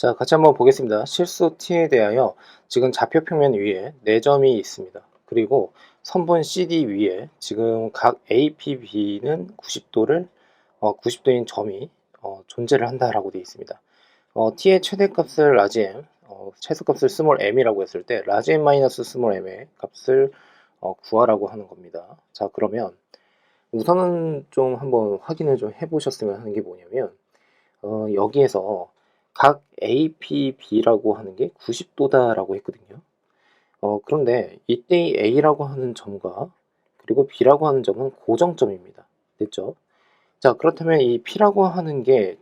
자, 같이 한번 보겠습니다. 실수 t에 대하여 지금 좌표 평면 위에 4점이 있습니다. 그리고 선분 CD 위에 지금 각 A, P, B는 90도를 90도인 점이 존재를 한다라고 되어 있습니다. t의 최대값을 라지 m, 최소값을 스몰 m이라고 했을 때 라지 m 마이너스 스몰 m의 값을 구하라고 하는 겁니다. 자, 그러면 우선은 좀 한번 확인을 좀 해보셨으면 하는 게 뭐냐면 여기에서 각 A, P, B라고 하는 게 90도다라고 했거든요. 그런데 이때 A라고 하는 점과 그리고 B라고 하는 점은 고정점입니다. 됐죠? 자, 그렇다면 이 P라고 하는 게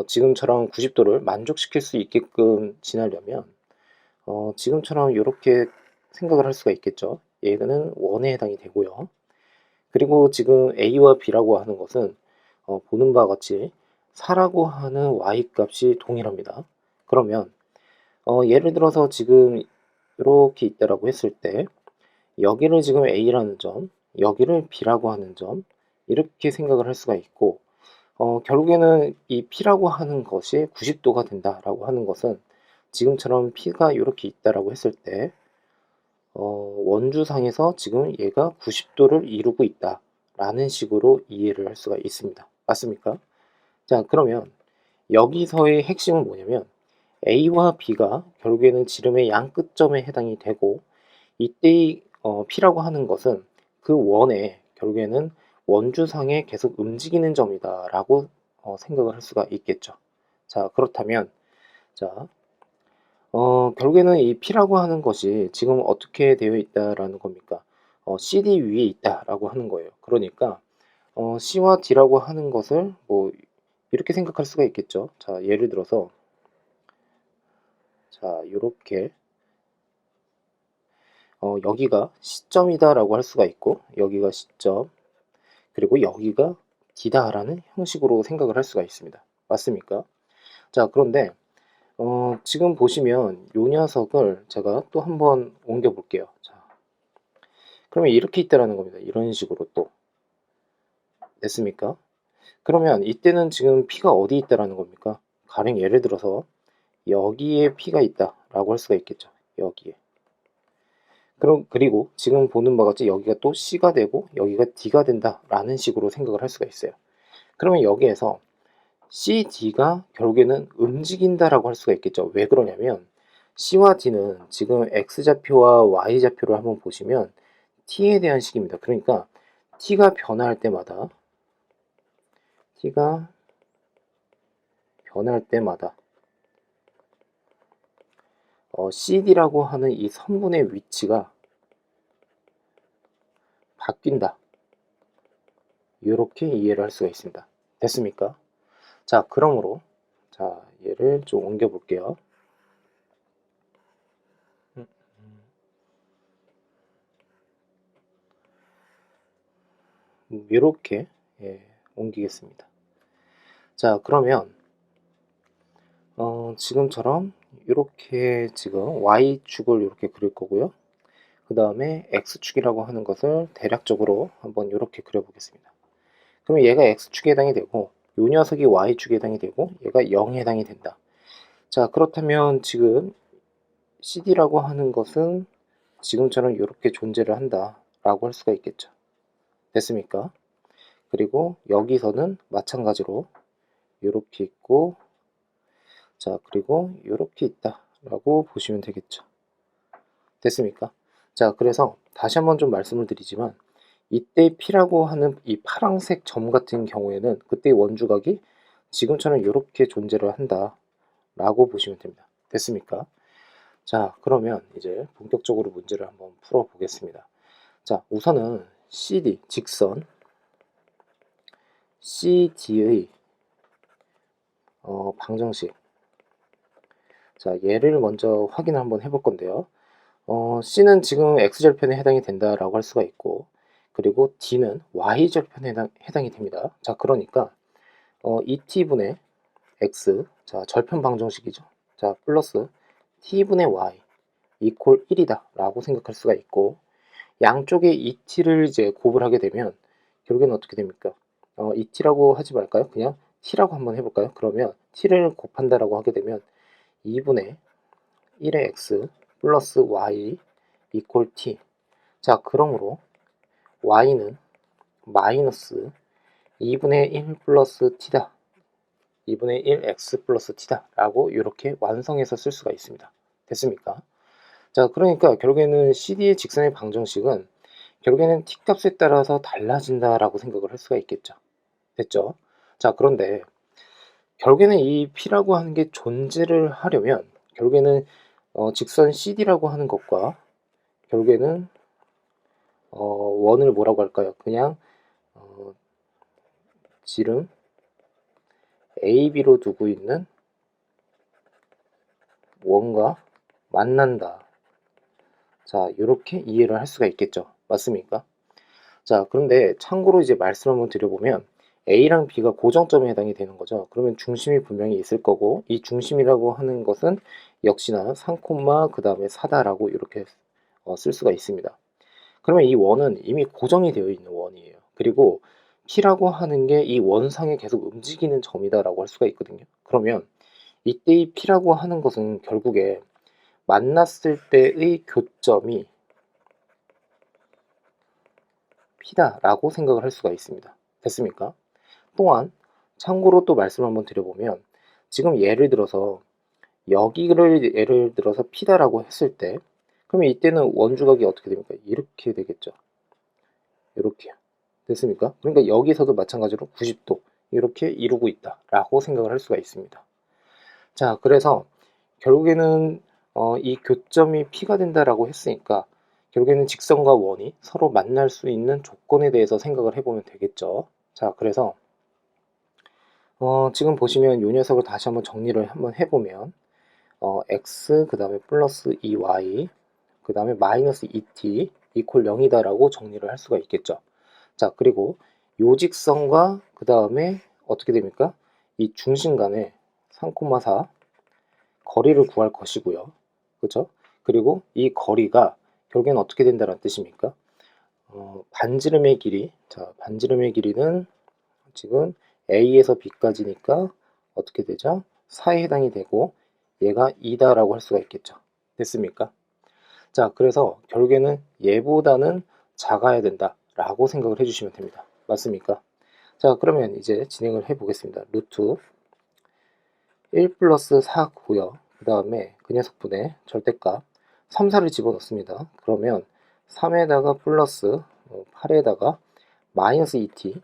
지금처럼 90도를 만족시킬 수 있게끔 지나려면 지금처럼 이렇게 생각을 할 수가 있겠죠. 얘는 원에 해당이 되고요. 그리고 지금 A와 B라고 하는 것은 보는 바와 같이 4라고 하는 y값이 동일합니다. 그러면 예를 들어서 지금 이렇게 있다라고 했을 때 여기를 지금 A라는 점, 여기를 B라고 하는 점 이렇게 생각을 할 수가 있고 결국에는 이 P라고 하는 것이 90도가 된다라고 하는 것은 지금처럼 P가 이렇게 있다라고 했을 때 원주상에서 지금 얘가 90도를 이루고 있다라는 식으로 이해를 할 수가 있습니다. 맞습니까? 자, 그러면 여기서의 핵심은 뭐냐면 A와 B가 결국에는 지름의 양 끝점에 해당이 되고 이때의 P라고 하는 것은 그 원에 결국에는 원주상에 계속 움직이는 점이다 라고 생각을 할 수가 있겠죠. 자, 그렇다면 자, 결국에는 이 P라고 하는 것이 지금 어떻게 되어 있다라는 겁니까? CD 위에 있다라고 하는 거예요. 그러니까 C와 D라고 하는 것을 뭐 이렇게 생각할 수가 있겠죠. 자, 예를 들어서 자, 요렇게 여기가 시점이다라고 할 수가 있고 여기가 시점 그리고 여기가 D다라는 형식으로 생각을 할 수가 있습니다. 맞습니까? 자, 그런데 지금 보시면 요 녀석을 제가 또 한번 옮겨 볼게요. 자, 그러면 이렇게 있다라는 겁니다. 이런 식으로 또 됐습니까? 그러면 이때는 지금 P가 어디 있다라는 겁니까? 가령 예를 들어서 여기에 P가 있다라고 할 수가 있겠죠. 여기에. 그리고 지금 보는 바와 같이 여기가 또 C가 되고 여기가 D가 된다라는 식으로 생각을 할 수가 있어요. 그러면 여기에서 C, D가 결국에는 움직인다라고 할 수가 있겠죠. 왜 그러냐면 C와 D는 지금 X좌표와 Y좌표를 한번 보시면 T에 대한 식입니다. 그러니까 T가 변화할 때마다 CD라고 하는 이 선분의 위치가 바뀐다. 이렇게 이해를 할 수가 있습니다. 됐습니까? 자, 그러므로 자, 얘를 좀 옮겨 볼게요. 이렇게 옮기겠습니다. 자, 그러면 지금처럼 이렇게 지금 Y축을 이렇게 그릴 거고요. 그 다음에 X축이라고 하는 것을 대략적으로 한번 이렇게 그려보겠습니다. 그럼 얘가 X축에 해당이 되고 이 녀석이 Y축에 해당이 되고 얘가 0에 해당이 된다. 자, 그렇다면 지금 CD라고 하는 것은 지금처럼 이렇게 존재를 한다라고 할 수가 있겠죠. 됐습니까? 그리고 여기서는 마찬가지로 이렇게 있고 자, 그리고 이렇게 있다라고 보시면 되겠죠. 됐습니까? 자, 그래서 다시 한번 좀 말씀을 드리지만 이때 P라고 하는 이 파란색 점 같은 경우에는 그때 원주각이 지금처럼 이렇게 존재를 한다라고 보시면 됩니다. 됐습니까? 자, 그러면 이제 본격적으로 문제를 한번 풀어보겠습니다. 자, 우선은 CD, 직선 CD의 방정식. 자, 얘를 먼저 확인을 한번 해볼 건데요. C는 지금 X절편에 해당이 된다라고 할 수가 있고, 그리고 D는 Y절편에 해당이 됩니다. 자, 그러니까 2T분의 X, 자, 절편 방정식이죠. 자, 플러스 T분의 Y 이퀄 1이다 라고 생각할 수가 있고, 양쪽에 2T를 이제 곱을 하게 되면 결국에는 어떻게 됩니까? 2T라고 하지 말까요? 그냥 T라고 한번 해볼까요? 그러면 T를 곱한다라고 하게 되면 2분의 1의 x 플러스 y 이퀄 t. 자, 그러므로 y는 마이너스 2분의 1 플러스 t다. 2분의 1 x 플러스 t다. 라고 이렇게 완성해서 쓸 수가 있습니다. 됐습니까? 자, 그러니까 결국에는 CD의 직선의 방정식은 결국에는 t 값에 따라서 달라진다라고 생각을 할 수가 있겠죠. 됐죠? 자, 그런데 결국에는 이 P라고 하는 게 존재를 하려면 결국에는 직선 CD라고 하는 것과 결국에는 원을 뭐라고 할까요? 그냥 지름 AB로 두고 있는 원과 만난다. 자, 이렇게 이해를 할 수가 있겠죠. 맞습니까? 자, 그런데 참고로 이제 말씀 한번 드려보면 A랑 B가 고정점에 해당이 되는 거죠. 그러면 중심이 분명히 있을 거고, 이 중심이라고 하는 것은 역시나 3, 그 다음에 4다라고 이렇게 쓸 수가 있습니다. 그러면 이 원은 이미 고정이 되어 있는 원이에요. 그리고 P라고 하는 게 이 원상에 계속 움직이는 점이다라고 할 수가 있거든요. 그러면 이때의 P라고 하는 것은 결국에 만났을 때의 교점이 P다라고 생각을 할 수가 있습니다. 됐습니까? 또한 참고로 또 말씀을 한번 드려보면 지금 예를 들어서 여기를 예를 들어서 P다라고 했을 때 그러면 이때는 원주각이 어떻게 됩니까? 이렇게 되겠죠. 이렇게 됐습니까? 그러니까 여기서도 마찬가지로 90도 이렇게 이루고 있다라고 생각을 할 수가 있습니다. 자, 그래서 결국에는 이 교점이 P가 된다라고 했으니까 결국에는 직선과 원이 서로 만날 수 있는 조건에 대해서 생각을 해보면 되겠죠. 자, 그래서 지금 보시면 이 녀석을 다시 한번 정리를 한번 해보면 x 그 다음에 플러스 2y 그 다음에 마이너스 2t 이퀄 0이다 라고 정리를 할 수가 있겠죠. 자, 그리고 요 직선과 그 다음에 어떻게 됩니까? 이 중심 간의 3,4 거리를 구할 것이고요. 그렇죠? 그리고 이 거리가 결국엔 어떻게 된다는 뜻입니까? 반지름의 길이, 자, 반지름의 길이는 지금 A에서 B까지니까 어떻게 되죠? 4에 해당이 되고 얘가 2다라고 할 수가 있겠죠. 됐습니까? 자, 그래서 결국에는 얘보다는 작아야 된다라고 생각을 해주시면 됩니다. 맞습니까? 자, 그러면 이제 진행을 해보겠습니다. 루트 1 플러스 4고요. 그 다음에 그 녀석분의 절대값 3, 4를 집어넣습니다. 그러면 3에다가 플러스 8에다가 마이너스 2t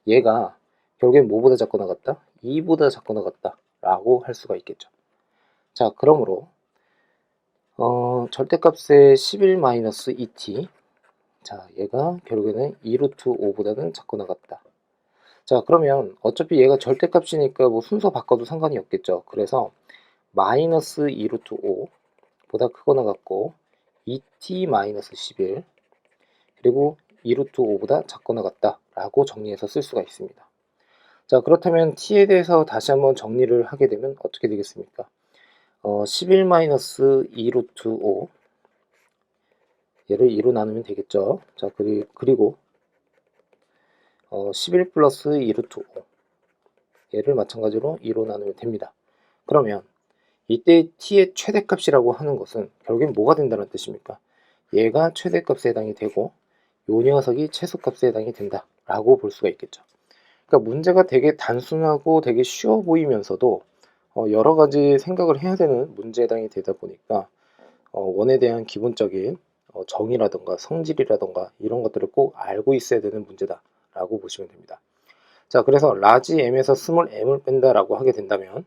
얘가 결국엔 뭐보다 작고 나갔다? 2보다 작고 나갔다 라고 할 수가 있겠죠. 자, 그러므로 절대값의 11-2t 자, 얘가 결국에는 2루트 5보다는 작고 나갔다. 자, 그러면 어차피 얘가 절대값이니까 뭐 순서 바꿔도 상관이 없겠죠. 그래서 마이너스 2루트 5보다 크고 나갔고 2t-11 그리고 2루트 5보다 작고 나갔다 라고 정리해서 쓸 수가 있습니다. 자, 그렇다면 t에 대해서 다시 한번 정리를 하게 되면 어떻게 되겠습니까? 11-2루트 5 얘를 2로 나누면 되겠죠. 자, 그리고 11 플러스 2루트 5 얘를 마찬가지로 2로 나누면 됩니다. 그러면 이때 t의 최대값이라고 하는 것은 결국엔 뭐가 된다는 뜻입니까? 얘가 최대값에 해당이 되고 요 녀석이 최소값에 해당이 된다 라고 볼 수가 있겠죠. 그러니까 문제가 되게 단순하고 되게 쉬워 보이면서도 여러 가지 생각을 해야 되는 문제에 해당이 되다 보니까 원에 대한 기본적인 정의라던가 성질이라던가 이런 것들을 꼭 알고 있어야 되는 문제다 라고 보시면 됩니다. 자, 그래서 라지 m에서 스몰 m을 뺀다 라고 하게 된다면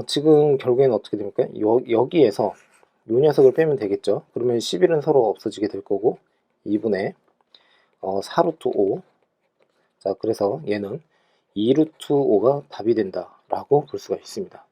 지금 결국에는 어떻게 됩니까? 여기에서 요 녀석을 빼면 되겠죠. 그러면 11은 서로 없어지게 될 거고 2분의 4루트 5 자, 그래서 얘는 2루트 5가 답이 된다 라고 볼 수가 있습니다.